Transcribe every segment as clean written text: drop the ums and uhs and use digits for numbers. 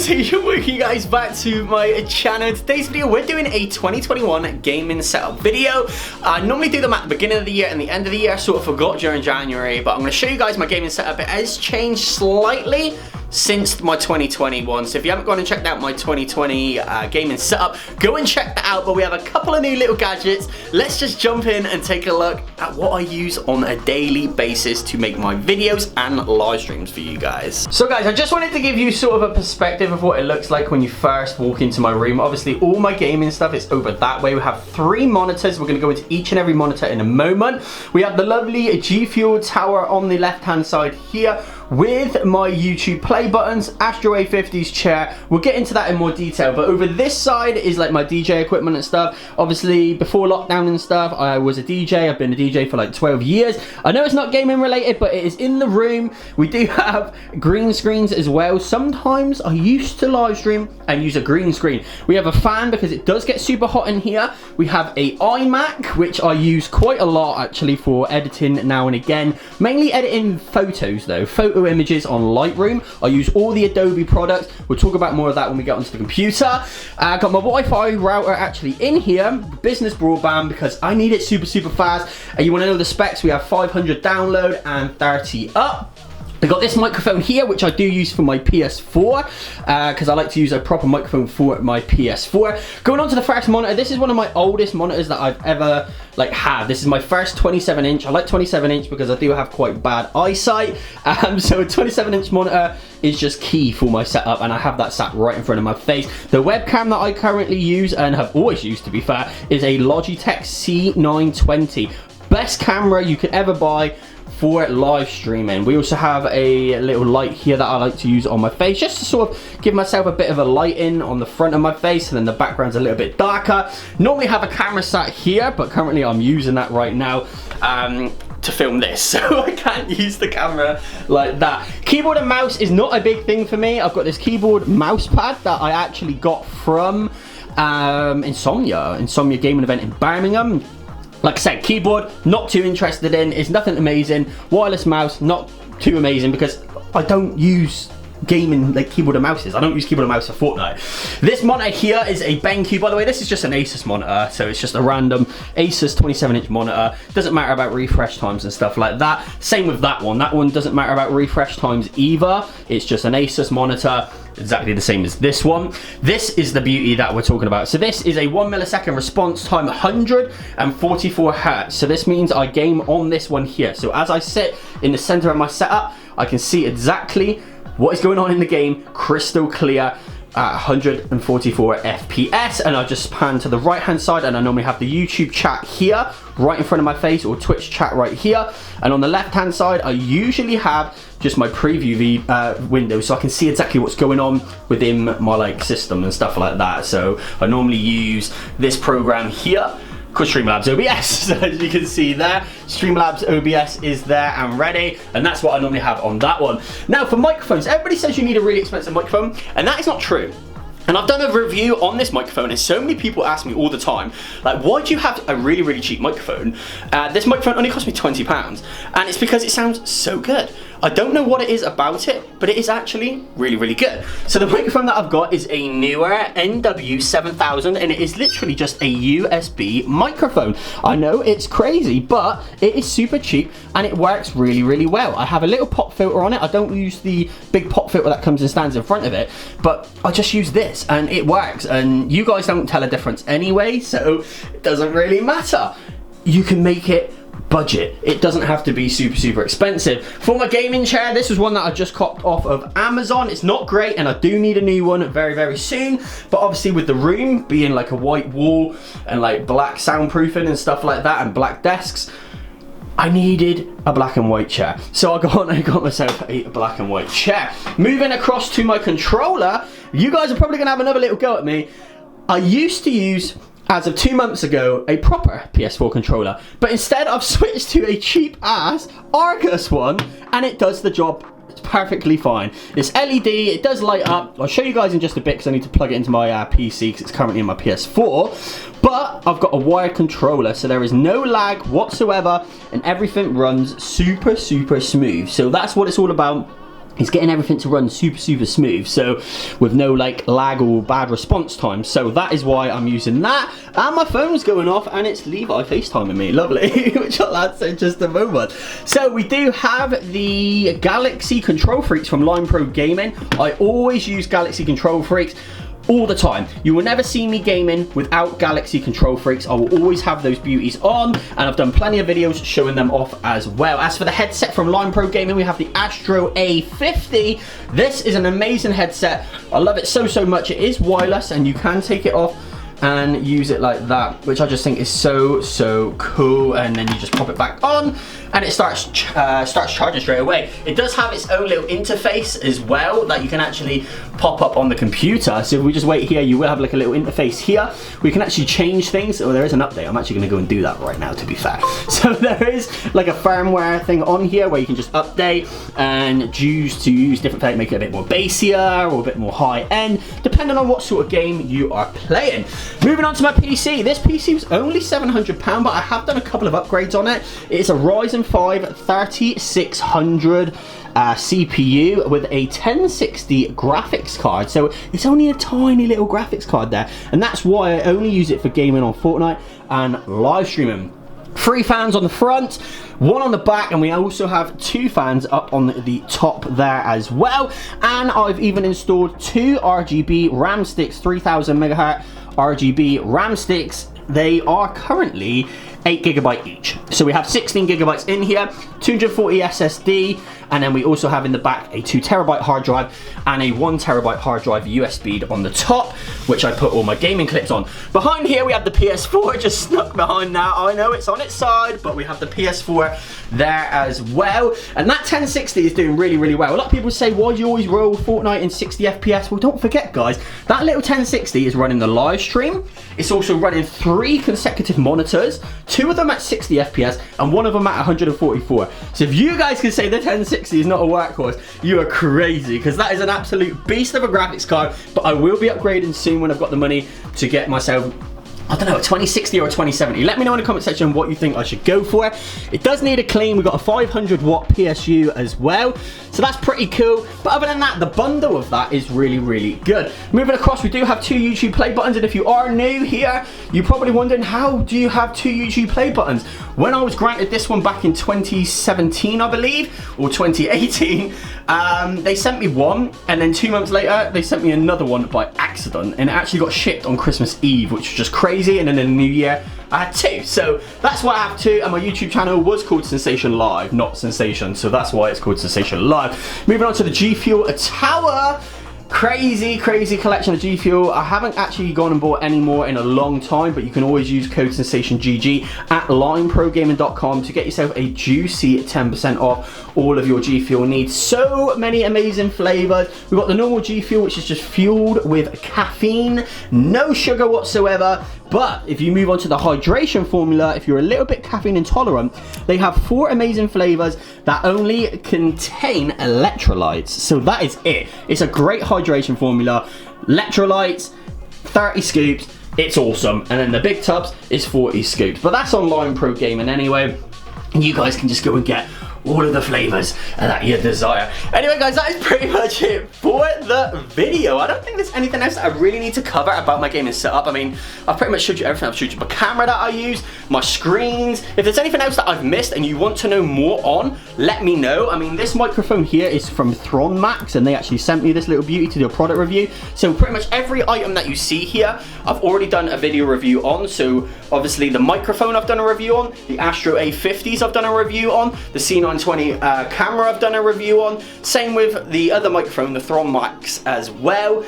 Sensation, welcome you guys back to my channel. In today's video, we're doing a 2021 gaming setup video. I normally do them at the beginning of the year and the end of the year. I sort of forgot during January, but I'm going to show you guys my gaming setup. It has changed slightly since my 2021, so if you haven't gone and checked out my 2020 gaming setup, go and check that out. But we have a couple of new little gadgets. Let's just jump in and take a look at what I use on a daily basis to make my videos and live streams for you guys. So guys, I just wanted to give you sort of a perspective of what it looks like when you first walk into my room. Obviously all my gaming stuff is over that way. We have 3 monitors. We're going to go into each and every monitor in a moment. We have the lovely G Fuel tower on the left hand side here with my YouTube play buttons, Astro A50's chair. We'll get into that in more detail, but over this side is like my DJ equipment and stuff. Obviously before lockdown and stuff, I was a DJ. I've been a DJ for like 12 years. I know it's not gaming related, but it is in the room. We do have green screens as well. Sometimes I used to live stream and use a green screen. We have a fan because it does get super hot in here. We have a iMac, which I use quite a lot actually for editing now and again. Mainly editing photos though, photo images on Lightroom. I use all the Adobe products. We'll talk about more of that when we get onto the computer. I got my Wi-Fi router actually in here, business broadband, because I need it super fast. And you want to know the specs? We have 500 download and 30 up. I got this microphone here, which I do use for my PS4, because I like to use a proper microphone for my PS4. Going on to the first monitor, this is one of my oldest monitors that I've ever had. This is my first 27-inch. I like 27-inch because I do have quite bad eyesight. So a 27-inch monitor is just key for my setup, and I have that sat right in front of my face. The webcam that I currently use, and have always used to be fair, is a Logitech C920. Best camera you could ever buy for live streaming. We also have a little light here that I like to use on my face, just to sort of give myself a bit of a lighting on the front of my face, and then the background's a little bit darker. Normally have a camera sat here, but currently I'm using that right now to film this, so I can't use the camera like that. Keyboard and mouse is not a big thing for me. I've got this keyboard mouse pad that I actually got from Insomnia gaming event in Birmingham. Like I said, keyboard, not too interested in. It's nothing amazing. Wireless mouse, not too amazing, because I don't use gaming like keyboard and mouses. I don't use keyboard and mouse for Fortnite. This monitor here is a BenQ. By the way, this is just an Asus monitor, so it's just a random Asus 27-inch monitor. Doesn't matter about refresh times and stuff like that. Same with that one. That one doesn't matter about refresh times either. It's just an Asus monitor, exactly the same as this one. This is the beauty that we're talking about. So this is a 1 millisecond response time, 144 hertz. So this means I game on this one here. So as I sit in the center of my setup, I can see exactly what is going on in the game, crystal clear at 144 FPS. And I just pan to the right hand side, and I normally have the YouTube chat here right in front of my face, or Twitch chat right here. And on the left hand side, I usually have just my preview window, so I can see exactly what's going on within my system and stuff like that. So I normally use this program here called Streamlabs OBS. So as you can see there, Streamlabs OBS is there and ready, and that's what I normally have on that one. Now for microphones, everybody says you need a really expensive microphone, and that is not true. And I've done a review on this microphone, and so many people ask me all the time, like, why do you have a really cheap microphone? This microphone only cost me £20, and it's because it sounds so good. I don't know what it is about it, but it is actually really good. So the microphone that I've got is a newer NW7000, and it is literally just a USB microphone. I know it's crazy, but it is super cheap and it works really well. I have a little pop filter on it. I don't use the big pop filter that comes and stands in front of it, but I just use this and it works, and you guys don't tell a difference anyway, so it doesn't really matter. You can make it budget. It doesn't have to be super expensive. For my gaming chair, this is one that I just copped off of Amazon. It's not great, and I do need a new one very soon, but obviously with the room being like a white wall and like black soundproofing and stuff like that, and black desks, I needed a black and white chair. So I got myself a black and white chair. Moving across to my controller, you guys are probably gonna have another little go at me. I used to use, as of 2 months ago, a proper PS4 controller, but instead I've switched to a cheap ass Argus one, and it does the job perfectly fine. It's LED, it does light up. I'll show you guys in just a bit because I need to plug it into my PC because it's currently in my PS4, but I've got a wired controller, so there is no lag whatsoever, and everything runs super smooth. So that's what it's all about. is getting everything to run super smooth, so with no like lag or bad response time. So that is why I'm using that, and my phone's going off and it's Levi FaceTiming me, lovely, which I'll answer in just a moment. So we do have the Galaxy Control Freaks from Line Pro Gaming. I always use Galaxy Control Freaks all the time. You will never see me gaming without Galaxy Control Freaks. I will always have those beauties on, and I've done plenty of videos showing them off as well. As for the headset from Line Pro Gaming, we have the Astro A50. This is an amazing headset. I love it so much. It is wireless and you can take it off and use it like that, which I just think is so cool. And then you just pop it back on and it starts charging straight away. It does have its own little interface as well that you can actually pop up on the computer. So if we just wait here, you will have like a little interface here. We can actually change things. Oh, there is an update. I'm actually gonna go and do that right now, to be fair. So there is like a firmware thing on here where you can just update and choose to use different things, make it a bit more bassier or a bit more high end, depending on what sort of game you are playing. Moving on to my PC. This PC was only £700, but I have done a couple of upgrades on it. It's a Ryzen 5 3600 CPU with a 1060 graphics card. So it's only a tiny little graphics card there, and that's why I only use it for gaming on Fortnite and live streaming. 3 fans on the front, 1 on the back, and we also have 2 fans up on the top there as well. And I've even installed 2 RGB RAM sticks, 3000 MHz RGB RAM sticks. They are currently 8GB each. So we have 16GB in here, 240 SSD, and then we also have in the back a 2TB hard drive and a 1TB hard drive USB on the top, which I put all my gaming clips on. Behind here we have the PS4 just snuck behind now. I know it's on its side, but we have the PS4 there as well. And that 1060 is doing really well. A lot of people say, why do you always roll Fortnite in 60 FPS? Well, don't forget guys, that little 1060 is running the live stream. It's also running 3 consecutive monitors, 2 of them at 60 FPS and 1 of them at 144. So if you guys can say the 1060 is not a workhorse, you are crazy, because that is an absolute beast of a graphics card. But I will be upgrading soon when I've got the money to get myself, I don't know, a 2060 or a 2070. Let me know in the comment section what you think I should go for. It does need a clean. We've got a 500 watt PSU as well, so that's pretty cool. But other than that, the bundle of that is really good. Moving across, we do have 2 YouTube play buttons, and if you are new here, you're probably wondering, how do you have 2 YouTube play buttons? When I was granted this one back in 2017, I believe, or 2018, they sent me one, and then 2 months later, they sent me another one by accident, and it actually got shipped on Christmas Eve, which was just crazy. And then in the new year, I had 2. So that's why I have 2, and my YouTube channel was called Sensation Live, not Sensation, so that's why it's called Sensation Live. Moving on to the G Fuel Tower. Crazy collection of G Fuel. I haven't actually gone and bought any more in a long time, but you can always use code SensationGG at lineprogaming.com to get yourself a juicy 10% off all of your G Fuel needs. So many amazing flavors. We've got the normal G Fuel, which is just fueled with caffeine, no sugar whatsoever. But if you move on to the hydration formula, if you're a little bit caffeine intolerant, they have 4 amazing flavors that only contain electrolytes. So that is it. It's a great hydration formula. Electrolytes, 30 scoops, it's awesome. And then the big tubs is 40 scoops. But that's on Line Pro Gaming anyway. And you guys can just go and get all of the flavors that you desire. Anyway guys, that is pretty much it for the video. I don't think there's anything else that I really need to cover about my gaming setup. I mean, I've pretty much showed you everything. I've showed you my camera that I use, my screens. If there's anything else that I've missed and you want to know more on, let me know. I mean, this microphone here is from Thron Max, and they actually sent me this little beauty to do a product review. So pretty much every item that you see here, I've already done a video review on. So obviously the microphone I've done a review on, the Astro A50s I've done a review on, the C920 camera I've done a review on, same with the other microphone, the Thron Max as well.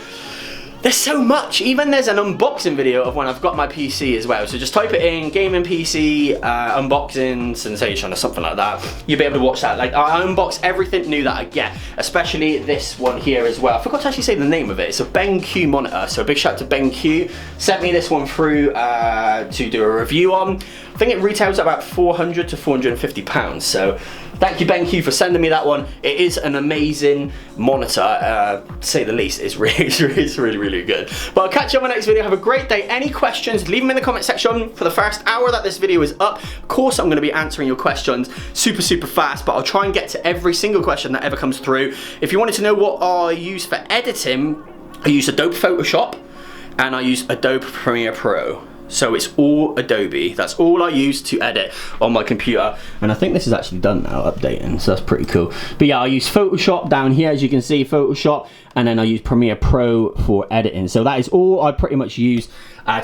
There's so much. Even there's an unboxing video of when I've got my PC as well. So just type it in, gaming PC, unboxing sensation or something like that. You'll be able to watch that. Like, I unbox everything new that I get, especially this one here as well. I forgot to actually say the name of it. It's a BenQ monitor. So a big shout out to BenQ. Sent me this one through to do a review on. I think it retails at about £400 to £450. So Thank you, BenQ, for sending me that one. It is an amazing monitor, to say the least. It's really good. But I'll catch you on my next video. Have a great day. Any questions, leave them in the comment section. For the first hour that this video is up, of course I'm going to be answering your questions super fast, but I'll try and get to every single question that ever comes through. If you wanted to know what I use for editing, I use Adobe Photoshop and I use Adobe Premiere Pro. So it's all Adobe. That's all I use to edit on my computer. And I think this is actually done now, updating, so that's pretty cool. But yeah, I use Photoshop down here, as you can see, Photoshop, and then I use Premiere Pro for editing. So that is all I pretty much use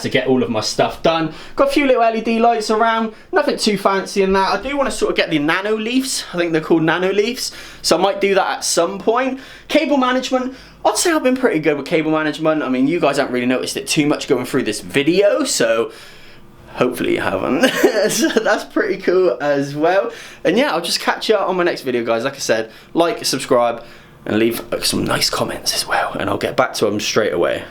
to get all of my stuff done. Got a few little LED lights around, nothing too fancy in that. I do want to sort of get the nano leaves. I think they're called nano leaves. So I might do that at some point. Cable management. I'd say I've been pretty good with cable management. I mean, you guys haven't really noticed it too much going through this video, so hopefully you haven't. So that's pretty cool as well. And yeah, I'll just catch you on my next video, guys. Like I said, like, subscribe, and leave some nice comments as well, and I'll get back to them straight away.